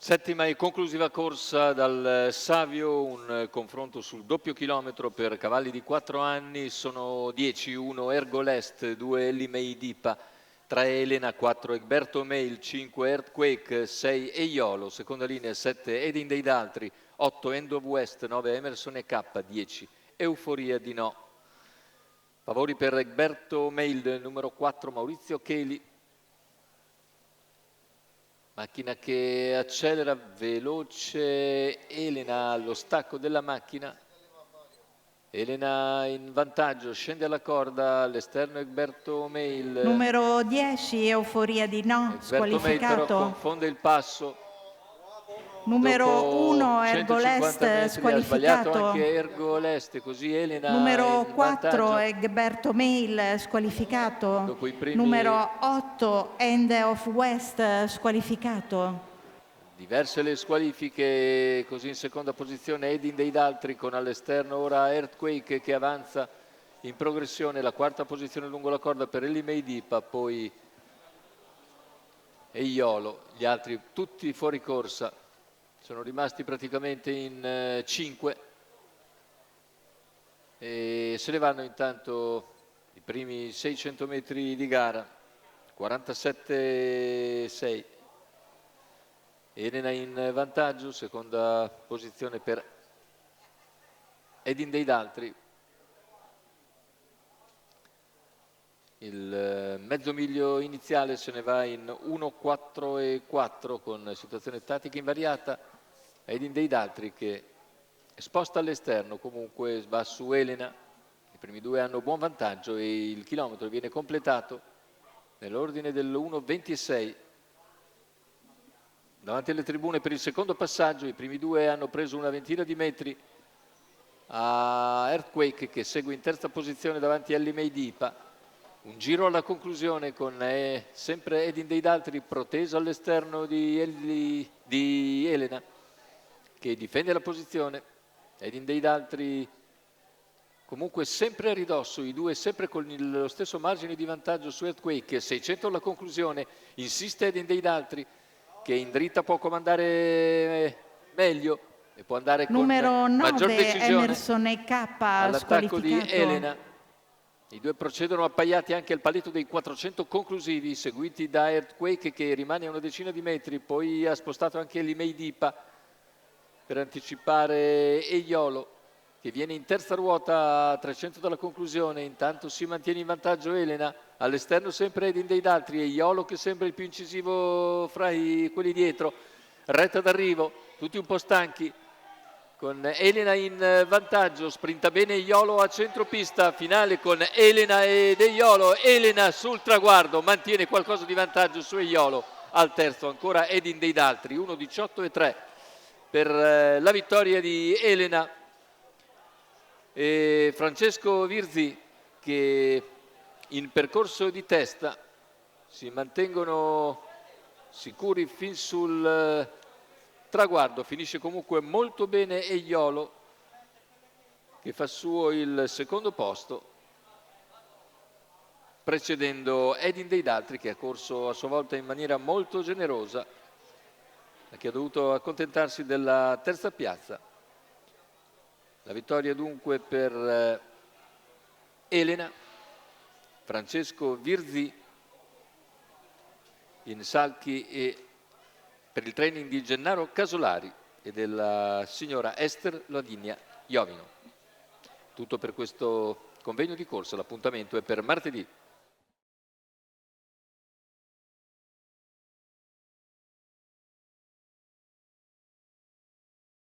Settima e conclusiva corsa dal Savio, un confronto sul doppio chilometro per cavalli di 4 anni, sono 10, 1 Ergolest, 2 Ellimeidipa, 3 Elena, 4 Egberto Mail, 5 Earthquake, 6 Eiolo, seconda linea 7 Edin dei Daltri, 8 End of West, 9 Emerson e K, 10 Euforia di No. Favori per Egberto Mail, numero 4 Maurizio Cheli. Macchina che accelera, veloce, Elena allo stacco della macchina. Elena in vantaggio, scende alla corda, all'esterno Egberto Mail. Numero 10, Euforia di No, Egberto Mail però squalificato. confonde il passo. Numero 1, Ergolest, Ha sbagliato squalificato. anche Ergolest, così Elena Numero in 4, vantaggio. Egberto Mail, squalificato. Dopo i primi... Numero 8, End of West, squalificato. Diverse le squalifiche, così in seconda posizione Edin dei Daltri con all'esterno ora Earthquake che avanza in progressione, la quarta posizione lungo la corda per Ellimeidipa, poi Eiolo, gli altri tutti fuori corsa, sono rimasti praticamente in 5 e se ne vanno intanto i primi 600 metri di gara, 47,6. Elena in vantaggio, seconda posizione per Edin dei Daltri. Il mezzo miglio iniziale se ne va in 1,4 con situazione tattica invariata. Edin dei Daltri che sposta all'esterno, comunque va su Elena. I primi due hanno buon vantaggio e il chilometro viene completato nell'ordine del 1,26. Davanti alle tribune per il secondo passaggio, i primi due hanno preso una ventina di metri a Earthquake che segue in terza posizione davanti a Ellimeidipa. Un giro alla conclusione con sempre Edin dei Daltri proteso all'esterno di Elena che difende la posizione. Edin dei Daltri comunque sempre a ridosso, i due sempre con lo stesso margine di vantaggio su Earthquake. 600 alla conclusione, insiste Edin dei Daltri che in dritta può comandare meglio e può andare numero con 9, maggior decisione Emerson e K, all'attacco di squalificato. Elena. I due procedono appaiati anche al paletto dei 400 conclusivi, seguiti da Earthquake che rimane a una decina di metri, poi ha spostato anche Ellimeidipa per anticipare Eiolo che viene in terza ruota a 300 dalla conclusione. Intanto si mantiene in vantaggio Elena, all'esterno sempre Edin dei Daltri, Eiolo che sembra il più incisivo fra quelli dietro, retta d'arrivo, tutti un po' stanchi, con Elena in vantaggio, sprinta bene Eiolo a centropista, finale con Elena ed Eiolo. Elena sul traguardo, mantiene qualcosa di vantaggio su Eiolo, al terzo ancora Edin dei Daltri, 1,18,3 per la vittoria di Elena. E Francesco Virzi che in percorso di testa si mantengono sicuri fin sul traguardo, finisce comunque molto bene Eiolo che fa suo il secondo posto precedendo Edin dei Daltri che ha corso a sua volta in maniera molto generosa, che ha dovuto accontentarsi della terza piazza. La vittoria dunque per Elena, Francesco Virzi in salchi e per il training di Gennaro Casolari e della signora Ester Lavinia Iovino. Tutto per questo convegno di corsa, l'appuntamento è per martedì.